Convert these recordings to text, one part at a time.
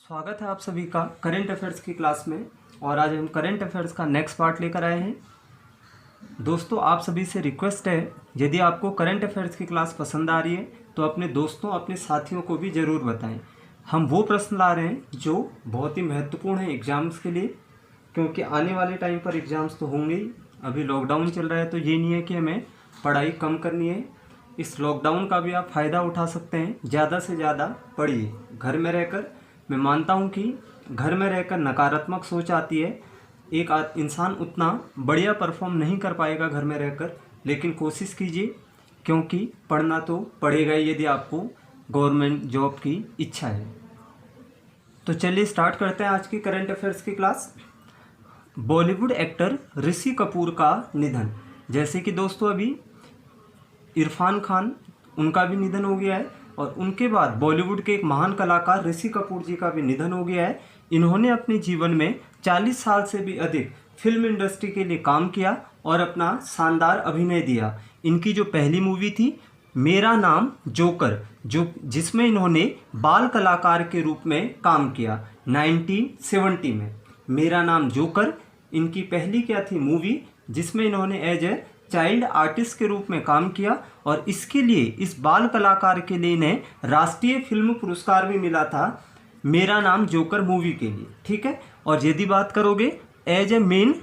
स्वागत है आप सभी का करंट अफेयर्स की क्लास में। और आज हम करंट अफेयर्स का नेक्स्ट पार्ट लेकर आए हैं। दोस्तों, आप सभी से रिक्वेस्ट है, यदि आपको करंट अफेयर्स की क्लास पसंद आ रही है तो अपने दोस्तों, अपने साथियों को भी ज़रूर बताएं। हम वो प्रश्न ला रहे हैं जो बहुत ही महत्वपूर्ण है एग्ज़ाम्स के लिए, क्योंकि आने वाले टाइम पर एग्ज़ाम्स तो होंगे ही। अभी लॉकडाउन चल रहा है तो ये नहीं है कि हमें पढ़ाई कम करनी है। इस लॉकडाउन का भी आप फ़ायदा उठा सकते हैं। ज़्यादा से ज़्यादा पढ़िए। घर में रहकर, मैं मानता हूँ कि घर में रहकर नकारात्मक सोच आती है। एक इंसान उतना बढ़िया परफॉर्म नहीं कर पाएगा घर में रहकर, लेकिन कोशिश कीजिए, क्योंकि पढ़ना तो पड़ेगा ही यदि आपको गवर्नमेंट जॉब की इच्छा है। तो चलिए स्टार्ट करते हैं आज की करंट अफेयर्स की क्लास। बॉलीवुड एक्टर ऋषि कपूर का निधन। जैसे कि दोस्तों अभी इरफान खान, उनका भी निधन हो गया है, और उनके बाद बॉलीवुड के एक महान कलाकार ऋषि कपूर जी का भी निधन हो गया है। इन्होंने अपने जीवन में 40 साल से भी अधिक फिल्म इंडस्ट्री के लिए काम किया और अपना शानदार अभिनय दिया। इनकी जो पहली मूवी थी मेरा नाम जोकर, जिसमें इन्होंने बाल कलाकार के रूप में काम किया 1970 में। मेरा नाम जोकर इनकी पहली क्या थी मूवी, जिसमें इन्होंने एज ए चाइल्ड आर्टिस्ट के रूप में काम किया, और इसके लिए, इस बाल कलाकार के लिए इन्हें राष्ट्रीय फिल्म पुरस्कार भी मिला था मेरा नाम जोकर मूवी के लिए। ठीक है। और यदि बात करोगे एज ए मेन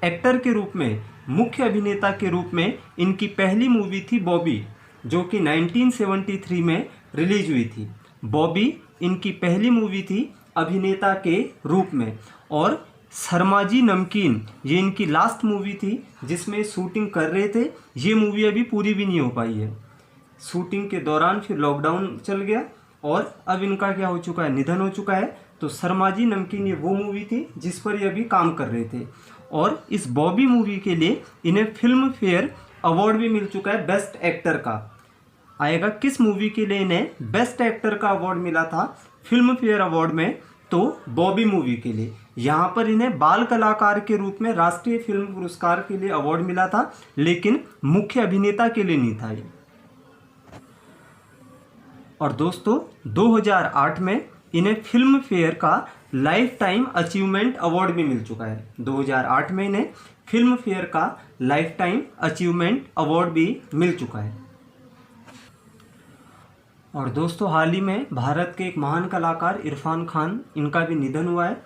एक्टर के रूप में, मुख्य अभिनेता के रूप में, इनकी पहली मूवी थी बॉबी, जो कि 1973 में रिलीज हुई थी। बॉबी इनकी पहली मूवी थी अभिनेता के रूप में। और शर्माजी नमकीन ये इनकी लास्ट मूवी थी जिसमें शूटिंग कर रहे थे। ये मूवी अभी पूरी भी नहीं हो पाई है। शूटिंग के दौरान फिर लॉकडाउन चल गया और अब इनका क्या हो चुका है, निधन हो चुका है। तो शर्माजी नमकीन ये वो मूवी थी जिस पर ये अभी काम कर रहे थे। और इस बॉबी मूवी के लिए इन्हें फिल्म फेयर अवार्ड भी मिल चुका है बेस्ट एक्टर का। आएगा किस मूवी के लिए इन्हें बेस्ट एक्टर का अवार्ड मिला था फिल्म फेयर अवार्ड में, तो बॉबी मूवी के लिए। यहाँ पर इन्हें बाल कलाकार के रूप में राष्ट्रीय फिल्म पुरस्कार के लिए अवार्ड मिला था, लेकिन मुख्य अभिनेता के लिए नहीं था ये। और दोस्तों 2008 में इन्हें फिल्म फेयर का लाइफ टाइम अचीवमेंट अवार्ड भी मिल चुका है। 2008 में इन्हें फिल्म फेयर का लाइफ टाइम अचीवमेंट अवार्ड भी मिल चुका है। और दोस्तों हाल ही में भारत के एक महान कलाकार इरफान खान, इनका भी निधन हुआ है।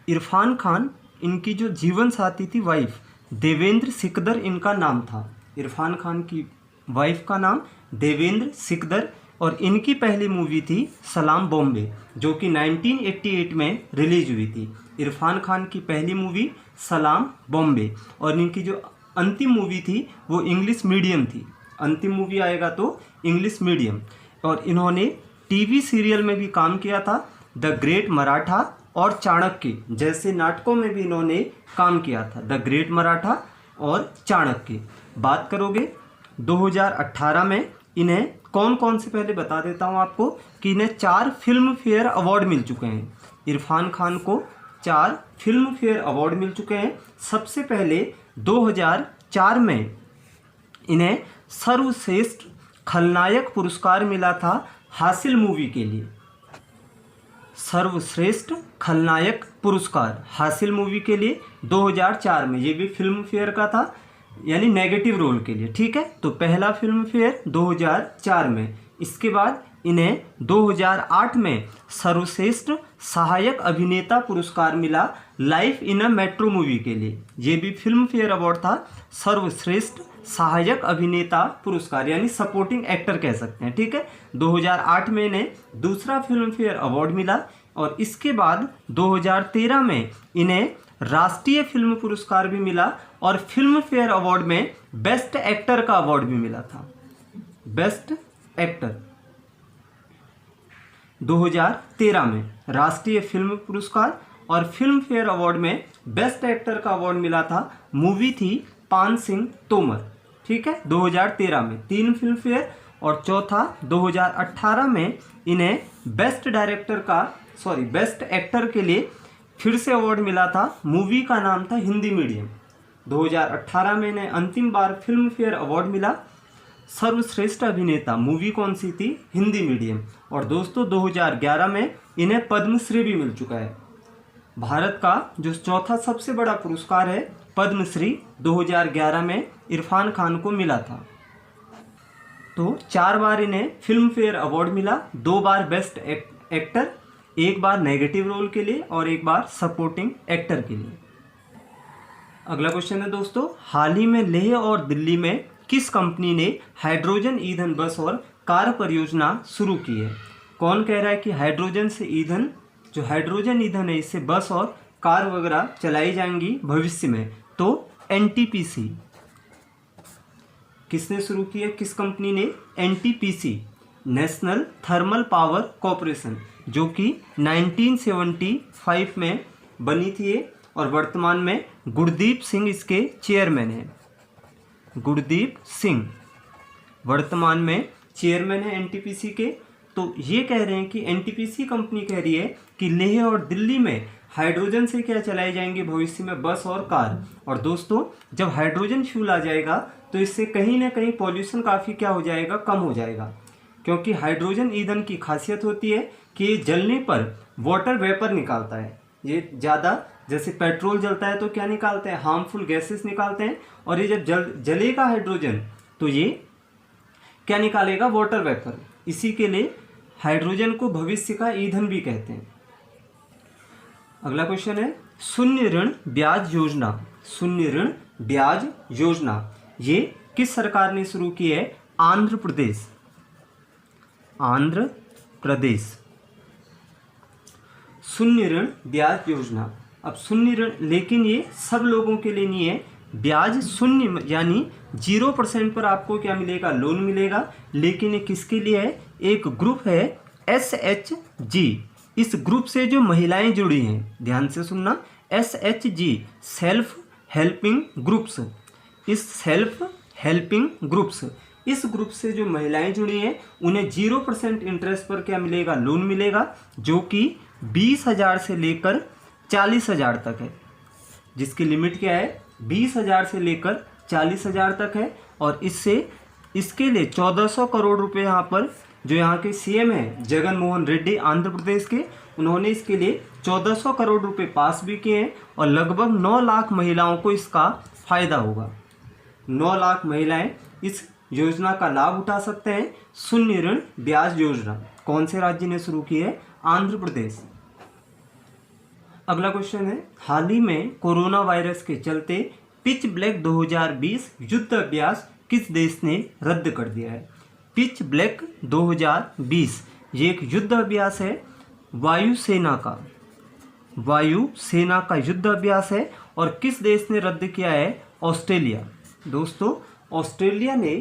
इरफान खान, इनकी जो जीवन साथी थी वाइफ देवेंद्र सिकदर इनका नाम था। इरफान खान की वाइफ का नाम देवेंद्र सिकदर, और इनकी पहली मूवी थी सलाम बॉम्बे, जो कि 1988 में रिलीज हुई थी। इरफान खान की पहली मूवी सलाम बॉम्बे, और इनकी जो अंतिम मूवी थी वो इंग्लिश मीडियम थी। अंतिम मूवी आएगा तो इंग्लिश मीडियम। और इन्होंने टीवी सीरियल में भी काम किया था, द ग्रेट मराठा और चाणक्य जैसे नाटकों में भी इन्होंने काम किया था, द ग्रेट मराठा और चाणक्य। बात करोगे 2018 में इन्हें कौन कौन से, पहले बता देता हूं आपको कि इन्हें 4 फिल्म फेयर अवार्ड मिल चुके हैं। इरफान खान को 4 फिल्म फेयर अवार्ड मिल चुके हैं। सबसे पहले 2004 में इन्हें सर्वश्रेष्ठ खलनायक पुरस्कार मिला था हासिल मूवी के लिए। सर्वश्रेष्ठ खलनायक पुरस्कार हासिल मूवी के लिए 2004 में, ये भी फिल्म फेयर का था, यानी नेगेटिव रोल के लिए। ठीक है। तो पहला फिल्म फेयर 2004 में। इसके बाद इन्हें 2008 में सर्वश्रेष्ठ सहायक अभिनेता पुरस्कार मिला life in a metro movie के लिए। ये भी फिल्म फेयर अवार्ड था, सर्वश्रेष्ठ सहायक अभिनेता पुरस्कार, यानी सपोर्टिंग एक्टर कह सकते हैं। ठीक है। 2008 में इन्हें दूसरा फिल्म फेयर अवार्ड मिला, और इसके बाद 2013 में इन्हें राष्ट्रीय फिल्म पुरस्कार भी मिला, और फिल्म फेयर अवार्ड में बेस्ट एक्टर का अवार्ड भी मिला था। बेस्ट एक्टर 2013 में राष्ट्रीय फिल्म पुरस्कार और फिल्म फेयर अवार्ड में बेस्ट एक्टर का अवार्ड मिला था। मूवी थी पान सिंह तोमर। ठीक है। 2013 में 3 फिल्म फेयर, और चौथा 2018 में इन्हें बेस्ट एक्टर के लिए फिर से अवार्ड मिला था। मूवी का नाम था हिंदी मीडियम। 2018 में इन्हें अंतिम बार फिल्म फेयर अवार्ड मिला। सर्वश्रेष्ठ अभिनेता मूवी कौन सी थी? हिंदी मीडियम। और दोस्तों 2011 में इन्हें पद्मश्री भी मिल चुका है। भारत का जो चौथा सबसे बड़ा पुरस्कार है पद्मश्री 2011 में इरफान खान को मिला था। तो 4 बार इन्हें फिल्म फेयर अवार्ड मिला, 2 बार बेस्ट एक्टर, 1 बार नेगेटिव रोल के लिए और 1 बार सपोर्टिंग एक्टर के लिए। अगला क्वेश्चन है दोस्तों, हाल ही में लेह और दिल्ली में किस कंपनी ने हाइड्रोजन ईंधन बस और कार परियोजना शुरू की है? कौन कह रहा है कि हाइड्रोजन से ईंधन, जो हाइड्रोजन ईंधन है इससे बस और कार वगैरह चलाई जाएंगी भविष्य में? तो एनटीपीसी। किसने शुरू की है, किस कंपनी ने? NTPC, national thermal power corporation, जो कि 1975 में बनी थी ये, और वर्तमान में गुरदीप सिंह इसके चेयरमैन हैं। गुरदीप सिंह वर्तमान में चेयरमैन है एनटीपीसी के। तो ये कह रहे हैं कि एनटीपीसी कंपनी कह रही है कि लेह और दिल्ली में हाइड्रोजन से क्या चलाई जाएंगी भविष्य में, बस और कार। और दोस्तों जब हाइड्रोजन फ्यूल आ जाएगा तो इससे कहीं ना कहीं पॉल्यूशन काफ़ी क्या हो जाएगा, कम हो जाएगा। क्योंकि हाइड्रोजन ईंधन की खासियत होती है कि ये जलने पर वाटर वेपर निकालता है। ये ज़्यादा, जैसे पेट्रोल जलता है तो क्या निकालते हैं, हार्मफुल गैसेस निकालते हैं, और ये जब जलेगा हाइड्रोजन तो ये क्या निकालेगा, वाटर वेपर। इसी के लिए हाइड्रोजन को भविष्य का ईंधन भी कहते हैं। अगला क्वेश्चन है, शून्य ऋण ब्याज योजना। शून्य ऋण ब्याज योजना ये किस सरकार ने शुरू की है? आंध्र प्रदेश। आंध्र प्रदेश शून्य ऋण ब्याज योजना। अब शून्य ऋण, लेकिन ये सब लोगों के लिए नहीं है। ब्याज शून्य यानी 0% पर आपको क्या मिलेगा, लोन मिलेगा। लेकिन ये किसके लिए है? एक ग्रुप है SHG। इस ग्रुप से जो महिलाएं जुड़ी हैं, ध्यान से सुनना, SHG सेल्फ हेल्पिंग ग्रुप्स। इस सेल्फ हेल्पिंग ग्रुप्स, इस ग्रुप से जो महिलाएं जुड़ी हैं उन्हें 0% इंटरेस्ट पर क्या मिलेगा, लोन मिलेगा, जो कि 20,000 से लेकर 40,000 तक है। जिसकी लिमिट क्या है, 20,000 से लेकर 40,000 तक है। और इसके लिए 1400 करोड़ रुपए यहाँ पर जो यहाँ के CM हैं जगन मोहन रेड्डी आंध्र प्रदेश के, उन्होंने इसके लिए 1400 करोड़ रुपए पास भी किए हैं। और लगभग 9 लाख महिलाओं को इसका फायदा होगा। 9 लाख महिलाएं इस योजना का लाभ उठा सकते हैं। शून्य ऋण ब्याज योजना कौन से राज्य ने शुरू की है? आंध्र प्रदेश। अगला क्वेश्चन है, हाल ही में कोरोना वायरस के चलते पिच ब्लैक 2020 युद्ध अभ्यास किस देश ने रद्द कर दिया है? पिच ब्लैक 2020 ये एक युद्ध अभ्यास है, वायुसेना का युद्ध अभ्यास है। और किस देश ने रद्द किया है? ऑस्ट्रेलिया। दोस्तों ऑस्ट्रेलिया ने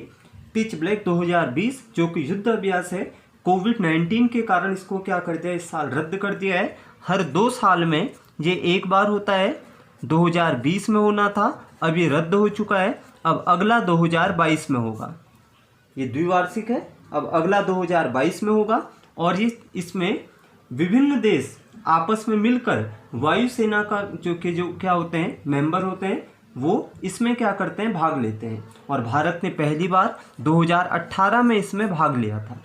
पिच ब्लैक 2020 जो कि युद्ध अभ्यास है, कोविड-19 के कारण इसको क्या कर दिया, इस साल रद्द कर दिया है। हर 2 साल में ये एक बार होता है। 2020 में होना था, अब ये रद्द हो चुका है। अब अगला 2022 में होगा। ये द्विवार्षिक है, अब अगला 2022 में होगा। और ये इसमें विभिन्न देश आपस में मिलकर वायुसेना का जो क्या होते हैं, मेंबर होते हैं, वो इसमें क्या करते हैं, भाग लेते हैं। और भारत ने पहली बार 2018 में इसमें भाग लिया था।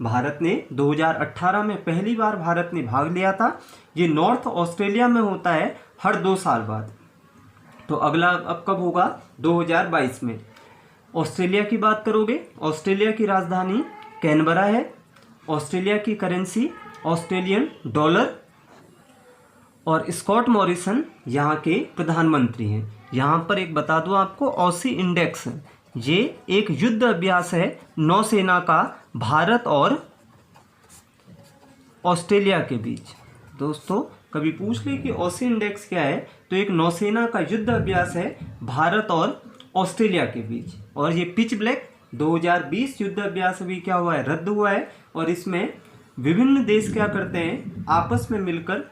भारत ने 2018 में पहली बार भारत ने भाग लिया था। ये नॉर्थ ऑस्ट्रेलिया में होता है हर 2 साल बाद। तो अगला अब कब होगा? 2022 में। ऑस्ट्रेलिया की बात करोगे, ऑस्ट्रेलिया की राजधानी कैनबरा है। ऑस्ट्रेलिया की करेंसी ऑस्ट्रेलियन डॉलर। और स्कॉट मॉरिसन यहाँ के प्रधानमंत्री हैं। यहाँ पर एक बता दूँ आपको, ऑसी इंडेक्स, ये एक युद्ध अभ्यास है नौसेना का भारत और ऑस्ट्रेलिया के बीच। दोस्तों कभी पूछ ले कि ऑसी इंडेक्स क्या है, तो एक नौसेना का युद्ध अभ्यास है भारत और ऑस्ट्रेलिया के बीच। और ये पिच ब्लैक 2020 युद्ध अभ्यास अभी क्या हुआ है, रद्द हुआ है। और इसमें विभिन्न देश क्या करते हैं, आपस में मिलकर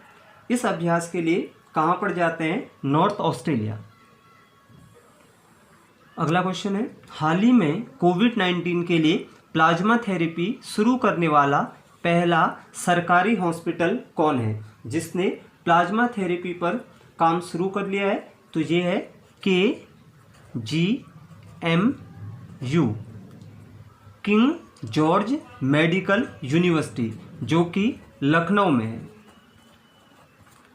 इस अभ्यास के लिए कहाँ पर जाते हैं, नॉर्थ ऑस्ट्रेलिया। अगला क्वेश्चन है, हाल ही में कोविड-19 के लिए प्लाज्मा थेरेपी शुरू करने वाला पहला सरकारी हॉस्पिटल कौन है जिसने प्लाज्मा थेरेपी पर काम शुरू कर लिया है? तो ये है KGMU। King George medical university, जो कि लखनऊ में है।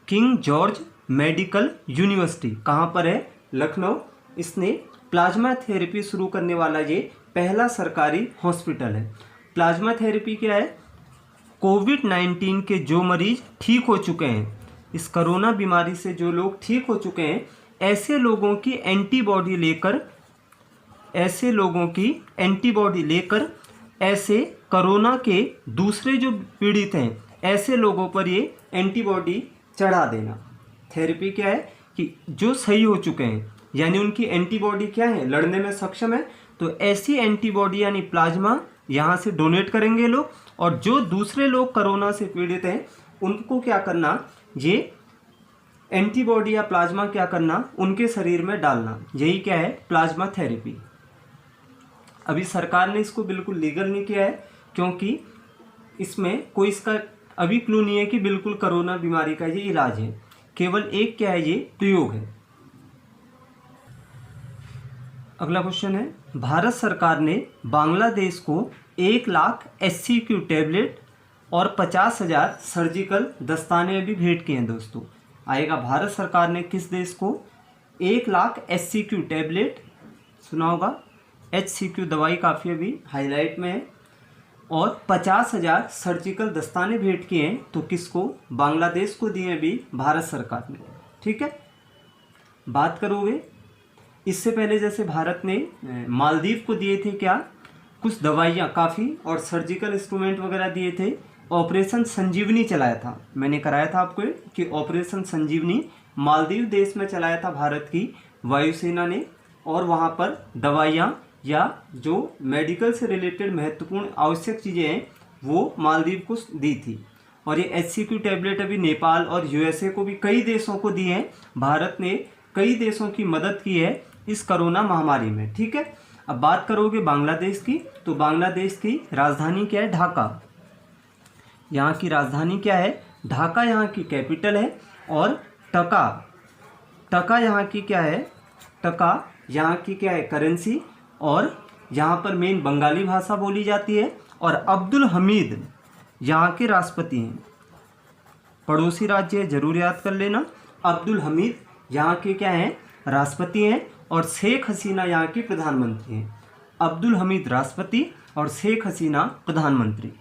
किंग जॉर्ज मेडिकल यूनिवर्सिटी कहाँ पर है? लखनऊ। इसने प्लाज्मा थेरेपी शुरू करने वाला ये पहला सरकारी हॉस्पिटल है। प्लाज्मा थेरेपी क्या है? कोविड-19 के जो मरीज ठीक हो चुके हैं, इस कोरोना बीमारी से जो लोग ठीक हो चुके हैं, ऐसे लोगों की एंटीबॉडी लेकर ऐसे कोरोना के दूसरे जो पीड़ित हैं, ऐसे लोगों पर ये एंटीबॉडी चढ़ा देना। थेरेपी क्या है कि जो सही हो चुके हैं, यानी उनकी एंटीबॉडी क्या है, लड़ने में सक्षम है, तो ऐसी एंटीबॉडी यानी प्लाज्मा यहाँ से डोनेट करेंगे लोग, और जो दूसरे लोग कोरोना से पीड़ित हैं उनको क्या करना, ये एंटीबॉडी या प्लाज्मा क्या करना, उनके शरीर में डालना। यही क्या है? Plasma therapy. अभी सरकार ने इसको बिल्कुल लीगल नहीं किया है, क्योंकि इसमें कोई इसका अभी क्लू नहीं है कि बिल्कुल कोरोना बीमारी का ये इलाज है। केवल एक क्या है, ये प्रयोग है। अगला क्वेश्चन है, भारत सरकार ने बांग्लादेश को 1 लाख SCQ टैबलेट और 50,000 सर्जिकल दस्ताने भी भेंट किए हैं। दोस्तों आएगा, भारत सरकार ने किस देश को 1 लाख SCQ टैबलेट, सुना होगा, HCQ दवाई काफ़ी अभी हाईलाइट में है, और 50,000 सर्जिकल दस्ताने भेंट किए हैं। तो किसको? बांग्लादेश को दिए हैं भी भारत सरकार ने। ठीक है, बात करोगे इससे पहले जैसे भारत ने मालदीव को दिए थे क्या, कुछ दवाइयाँ काफ़ी और सर्जिकल इंस्ट्रूमेंट वगैरह दिए थे। ऑपरेशन संजीवनी चलाया था, मैंने कराया था आपको कि ऑपरेशन संजीवनी मालदीव देश में चलाया था भारत की वायुसेना ने, और वहाँ पर दवाइयाँ या जो मेडिकल से रिलेटेड महत्वपूर्ण आवश्यक चीज़ें हैं वो मालदीव को दी थी। और ये HCQ टैबलेट अभी नेपाल और USA को भी कई देशों को दिए हैं। भारत ने कई देशों की मदद की है इस कोरोना महामारी में। ठीक है, अब बात करोगे बांग्लादेश की, तो बांग्लादेश की राजधानी क्या है? ढाका। यहाँ की राजधानी क्या है? ढाका यहाँ की कैपिटल है। और टका यहाँ की क्या है? टका यहाँ की क्या है? करेंसी। और यहाँ पर मेन बंगाली भाषा बोली जाती है। और अब्दुल हमीद यहाँ के राष्ट्रपति हैं। पड़ोसी राज्य है, जरूर याद कर लेना। अब्दुल हमीद यहाँ के क्या हैं? राष्ट्रपति हैं। और शेख हसीना यहाँ की प्रधानमंत्री हैं। अब्दुल हमीद राष्ट्रपति और शेख हसीना प्रधानमंत्री।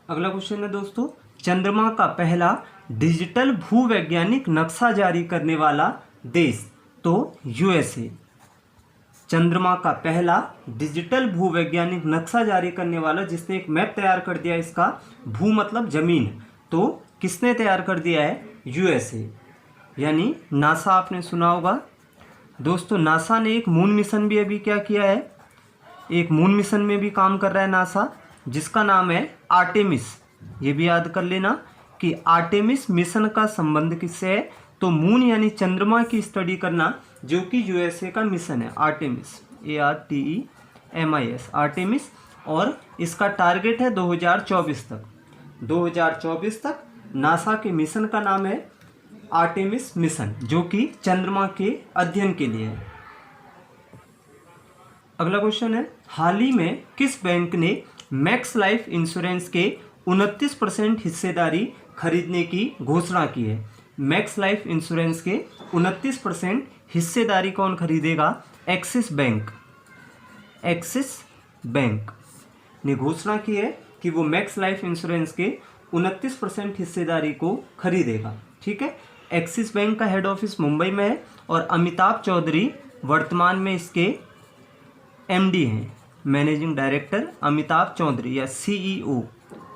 अगला क्वेश्चन है दोस्तों, चंद्रमा का पहला डिजिटल भूवैज्ञानिक नक्शा जारी करने वाला देश, तो USA। चंद्रमा का पहला डिजिटल भूवैज्ञानिक नक्शा जारी करने वाला, जिसने एक मैप तैयार कर दिया इसका, भू मतलब जमीन, तो किसने तैयार कर दिया है? USA, यानी नासा। आपने सुना होगा दोस्तों, नासा ने एक मून मिशन भी अभी क्या किया है, एक मून मिशन में भी काम कर रहा है नासा, जिसका नाम है आर्टेमिस। ये भी याद कर लेना कि आर्टेमिस मिशन का संबंध किससे है, तो मून यानी चंद्रमा की स्टडी करना, जो कि USA का मिशन है आर्टेमिस, ARTEMIS, आर्टेमिस। और इसका टारगेट है 2024 तक। 2024 तक नासा के मिशन का नाम है आर्टेमिस मिशन, जो कि चंद्रमा के अध्ययन के लिए है। अगला क्वेश्चन है, हाल ही में किस बैंक ने मैक्स लाइफ इंश्योरेंस के 29% हिस्सेदारी खरीदने की घोषणा की है? मैक्स लाइफ इंश्योरेंस के 29% हिस्सेदारी कौन खरीदेगा? एक्सिस बैंक ने घोषणा की है कि वो मैक्स लाइफ इंश्योरेंस के 29% हिस्सेदारी को खरीदेगा। ठीक है, एक्सिस बैंक का हेड ऑफिस मुंबई में है और अमिताभ चौधरी वर्तमान में इसके MD हैं, मैनेजिंग डायरेक्टर अमिताभ चौधरी, या CEO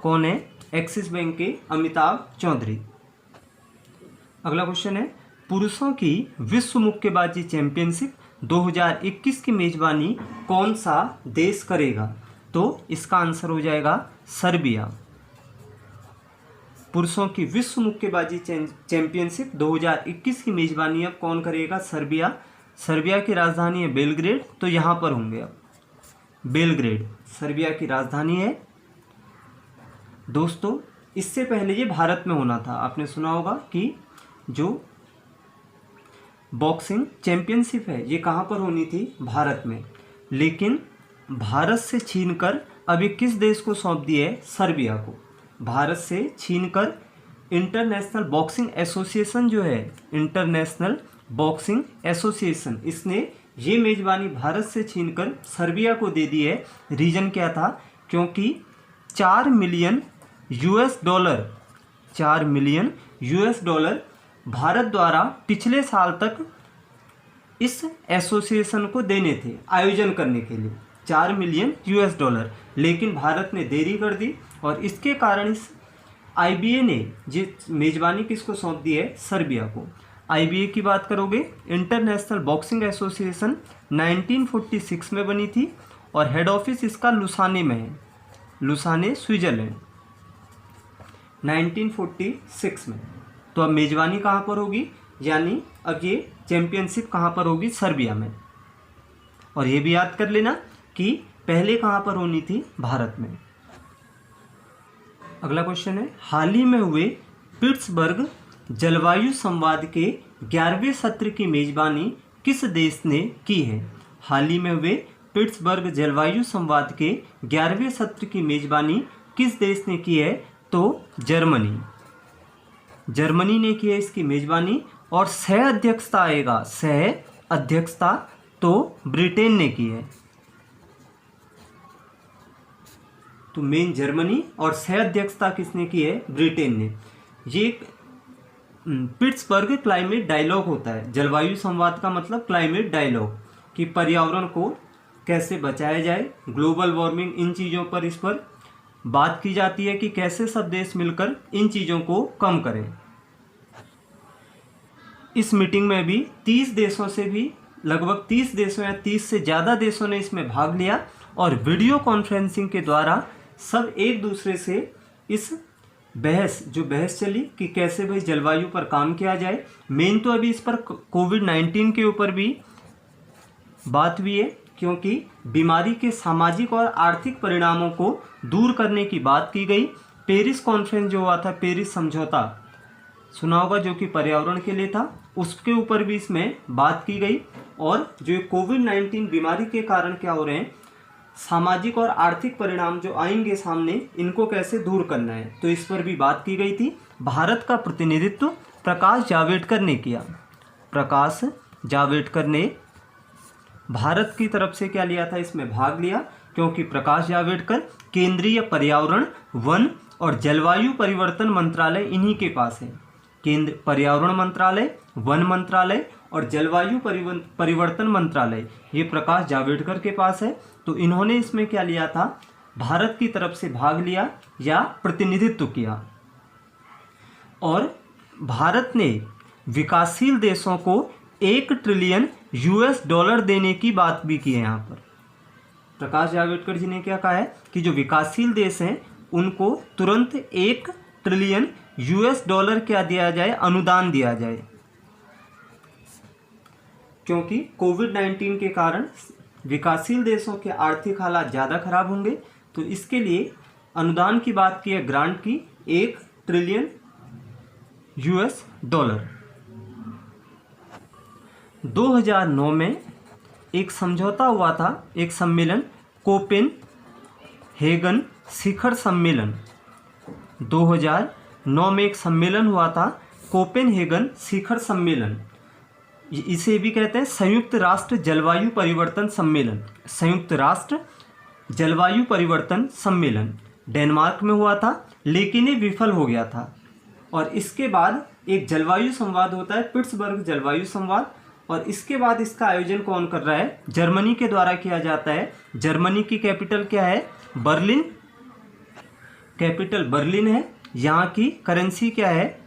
कौन है? एक्सिस बैंक के अमिताभ चौधरी। अगला क्वेश्चन है, पुरुषों की विश्व मुक्केबाजी चैंपियनशिप 2021 की मेजबानी कौन सा देश करेगा? तो इसका आंसर हो जाएगा सर्बिया। पुरुषों की विश्व मुक्केबाजी चैंपियनशिप 2021 की मेजबानी अब कौन करेगा? सर्बिया। सर्बिया की राजधानी है बेलग्रेड, तो यहाँ पर होंगे अब बेलग्रेड सर्बिया की राजधानी है। दोस्तों इससे पहले ये भारत में होना था। आपने सुना होगा कि जो बॉक्सिंग चैंपियनशिप है ये कहाँ पर होनी थी? भारत में। लेकिन भारत से छीनकर अभी किस देश को सौंप दिया है? सर्बिया को। भारत से छीनकर इंटरनेशनल बॉक्सिंग एसोसिएशन जो है, इंटरनेशनल बॉक्सिंग एसोसिएशन, इसने ये मेज़बानी भारत से छीनकर सर्बिया को दे दी है। रीज़न क्या था? क्योंकि 4 मिलियन यूएस डॉलर भारत द्वारा पिछले साल तक इस एसोसिएशन को देने थे आयोजन करने के लिए, 4 मिलियन यूएस डॉलर, लेकिन भारत ने देरी कर दी और इसके कारण इस आईबीए ने ये मेज़बानी किसको सौंप दी है? सर्बिया को। आईबीए की बात करोगे, इंटरनेशनल बॉक्सिंग एसोसिएशन 1946 में बनी थी और हेड ऑफिस इसका लुसाने में है, लुसाने स्विट्ज़रलैंड, 1946 में। तो अब मेज़बानी कहाँ पर होगी? यानी अब ये चैम्पियनशिप कहाँ पर होगी? सर्बिया में। और ये भी याद कर लेना कि पहले कहाँ पर होनी थी? भारत में। अगला क्वेश्चन है, हाल ही में हुए पिट्सबर्ग जलवायु संवाद के 11वें सत्र की मेज़बानी किस देश ने की है? हाल ही में हुए पिट्सबर्ग जलवायु संवाद के 11वें सत्र की मेज़बानी किस देश ने की है? तो जर्मनी ने की है इसकी मेज़बानी। और सह अध्यक्षता आएगा, सह अध्यक्षता तो ब्रिटेन ने की है। तो मेन जर्मनी और सह अध्यक्षता किसने की है? ब्रिटेन ने। ये पिट्सबर्ग क्लाइमेट डायलॉग होता है। जलवायु संवाद का मतलब क्लाइमेट डायलॉग, कि पर्यावरण को कैसे बचाया जाए, ग्लोबल वार्मिंग, इन चीज़ों पर इस पर बात की जाती है कि कैसे सब देश मिलकर इन चीज़ों को कम करें। इस मीटिंग में भी 30 देशों से भी लगभग 30 देशों या 30 से ज़्यादा देशों ने इसमें भाग लिया और वीडियो कॉन्फ्रेंसिंग के द्वारा सब एक दूसरे से इस बहस चली कि कैसे भाई जलवायु पर काम किया जाए। मेन तो अभी इस पर कोविड-19 के ऊपर भी बात हुई है, क्योंकि बीमारी के सामाजिक और आर्थिक परिणामों को दूर करने की बात की गई। पेरिस कॉन्फ्रेंस जो हुआ था, पेरिस समझौता सुना होगा, जो कि पर्यावरण के लिए था, उसके ऊपर भी इसमें बात की गई। और जो कोविड-19 बीमारी के कारण क्या हो रहे हैं, सामाजिक और आर्थिक परिणाम जो आएंगे सामने, इनको कैसे दूर करना है, तो इस पर भी बात की गई थी। भारत का प्रतिनिधित्व प्रकाश जावड़ेकर ने किया। प्रकाश जावड़ेकर ने भारत की तरफ से क्या लिया था? इसमें भाग लिया, क्योंकि प्रकाश जावड़ेकर केंद्रीय पर्यावरण, वन और जलवायु परिवर्तन मंत्रालय इन्हीं के पास है। केंद्र पर्यावरण मंत्रालय, वन मंत्रालय और जलवायु परिवर्तन मंत्रालय, ये प्रकाश जावड़ेकर के पास है। तो इन्होंने इसमें क्या लिया था? भारत की तरफ से भाग लिया या प्रतिनिधित्व किया। और भारत ने विकासशील देशों को 1 ट्रिलियन यूएस डॉलर देने की बात भी की है। यहाँ पर प्रकाश जावड़ेकर जी ने क्या कहा है कि जो विकासशील देश हैं उनको तुरंत 1 ट्रिलियन यूएस डॉलर क्या दिया जाए? अनुदान दिया जाए, क्योंकि कोविड-19 के कारण विकासशील देशों के आर्थिक हालात ज़्यादा खराब होंगे। तो इसके लिए अनुदान की बात की है, ग्रांट की, 1 ट्रिलियन यूएस डॉलर। 2009 में एक समझौता हुआ था, एक सम्मेलन, कोपेनहेगन शिखर सम्मेलन। 2009 में एक सम्मेलन हुआ था, कोपेनहेगन शिखर सम्मेलन। इसे भी कहते हैं संयुक्त राष्ट्र जलवायु परिवर्तन सम्मेलन। संयुक्त राष्ट्र जलवायु परिवर्तन सम्मेलन डेनमार्क में हुआ था, लेकिन ये विफल हो गया था। और इसके बाद एक जलवायु संवाद होता है, पिट्सबर्ग जलवायु संवाद, और इसके बाद इसका आयोजन कौन कर रहा है? जर्मनी के द्वारा किया जाता है। जर्मनी की कैपिटल क्या है? बर्लिन। कैपिटल बर्लिन है। यहाँ की करेंसी क्या है?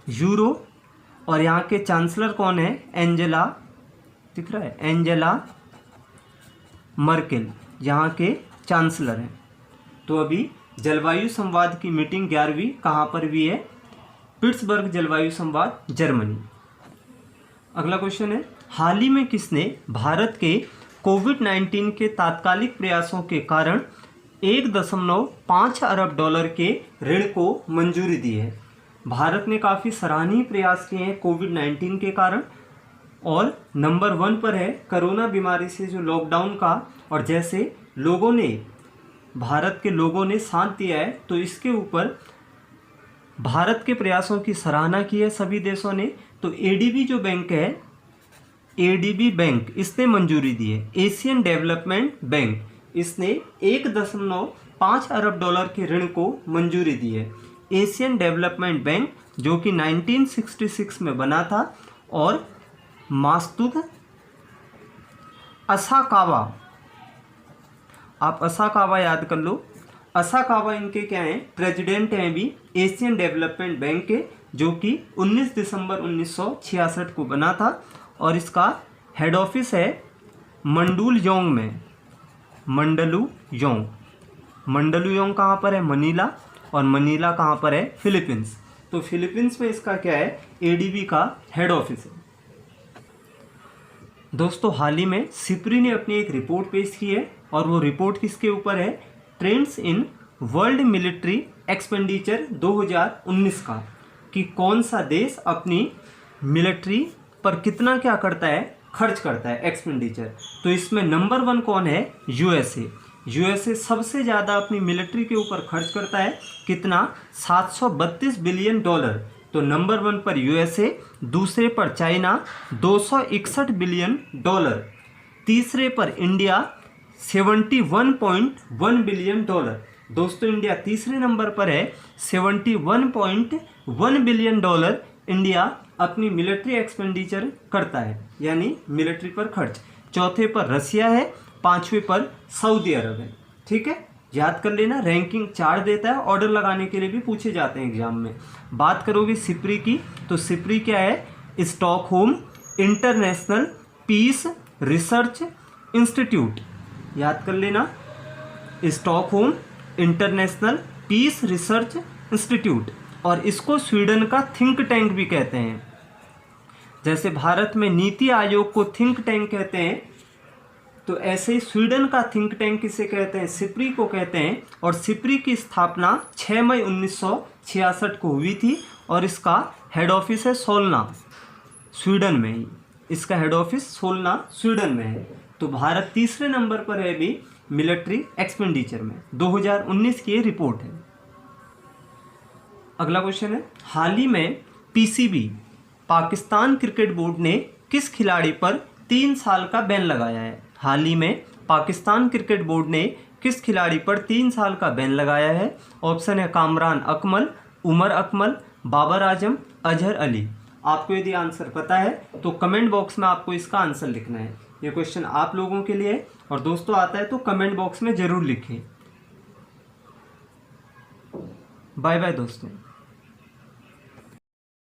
यूरो। और यहाँ के चांसलर कौन है? एंजेला, दिख रहा है? एंजेला मर्केल यहाँ के चांसलर हैं। तो अभी जलवायु संवाद की मीटिंग 11वीं कहाँ पर हुई है? पिट्सबर्ग जलवायु संवाद, जर्मनी। अगला क्वेश्चन है, हाल ही में किसने भारत के कोविड-19 के तात्कालिक प्रयासों के कारण 1.5 अरब डॉलर के ऋण को मंजूरी दी है? भारत ने काफ़ी सराहनीय प्रयास किए हैं कोविड-19 के कारण, और नंबर 1 पर है कोरोना बीमारी से जो लॉकडाउन का, और जैसे लोगों ने, भारत के लोगों ने साथ दिया है, तो इसके ऊपर भारत के प्रयासों की सराहना की है सभी देशों ने। तो एडीबी जो बैंक है, एडीबी बैंक, इसने मंजूरी दी है। एशियन डेवलपमेंट बैंक, इसने 1.5 अरब डॉलर के ऋण को मंजूरी दी है। एशियन डेवलपमेंट बैंक जो कि 1966 में बना था, और मास्तुद असाकावा, आप असाकावा याद कर लो। असाकावा इनके क्या हैं, प्रेसिडेंट हैं भी एशियन डेवलपमेंट बैंक के, जो कि 19 दिसंबर 1966 को बना था, और इसका हेड ऑफिस है मंडलूयोंग में। मंडलूयोंग कहाँ पर है, मनीला, और मनीला कहाँ पर है, फिलीपींस। तो फिलीपींस में इसका क्या है, एडीबी का हेड ऑफिस है। दोस्तों हाल ही में सिप्री ने अपनी एक रिपोर्ट पेश की है, और वो रिपोर्ट किसके ऊपर है, trends in world military expenditure 2019 का, कि कौन सा देश अपनी मिलिट्री पर कितना क्या करता है, खर्च करता है, एक्सपेंडिचर। तो इसमें नंबर 1 कौन है, यूएसए। यूएसए सबसे ज़्यादा अपनी मिलिट्री के ऊपर खर्च करता है, कितना, 732 बिलियन डॉलर। तो नंबर 1 पर यूएसए, दूसरे पर चाइना 261 बिलियन डॉलर, तीसरे पर इंडिया 71.1 बिलियन डॉलर। दोस्तों इंडिया तीसरे नंबर पर है, 71.1 बिलियन डॉलर इंडिया अपनी मिलिट्री एक्सपेंडिचर करता है, यानी मिलिट्री पर खर्च। चौथे पर रसिया है, पांचवें पर सऊदी अरब है। ठीक है, याद कर लेना, रैंकिंग चार्ट देता है, ऑर्डर लगाने के लिए भी पूछे जाते हैं एग्जाम में। बात करोगे सिप्री की, तो सिप्री क्या है, Stockholm International Peace Research Institute. याद कर लेना, Stockholm International Peace Research Institute, और इसको स्वीडन का थिंक टैंक भी कहते हैं। जैसे भारत में नीति आयोग को थिंक टैंक कहते हैं, तो ऐसे ही स्वीडन का थिंक टैंक किसे कहते हैं, सिप्री को कहते हैं। और सिप्री की स्थापना 6 मई 1966 को हुई थी, और इसका हेड ऑफिस है सोलना, स्वीडन में ही। इसका हेड ऑफिस सोलना, स्वीडन में है। तो भारत तीसरे नंबर पर है भी मिलिट्री एक्सपेंडिचर में। 2019 की ये रिपोर्ट है। अगला क्वेश्चन है, हाल ही में पीसीबी, पाकिस्तान क्रिकेट बोर्ड ने किस खिलाड़ी पर 3 साल का बैन लगाया है। हाल ही में पाकिस्तान क्रिकेट बोर्ड ने किस खिलाड़ी पर 3 साल का बैन लगाया है। ऑप्शन है कामरान अकमल, उमर अकमल, बाबर आजम, अजहर अली। आपको यदि आंसर पता है तो कमेंट बॉक्स में आपको इसका आंसर लिखना है। ये क्वेश्चन आप लोगों के लिए है, और दोस्तों आता है तो कमेंट बॉक्स में ज़रूर लिखें। बाय बाय दोस्तों।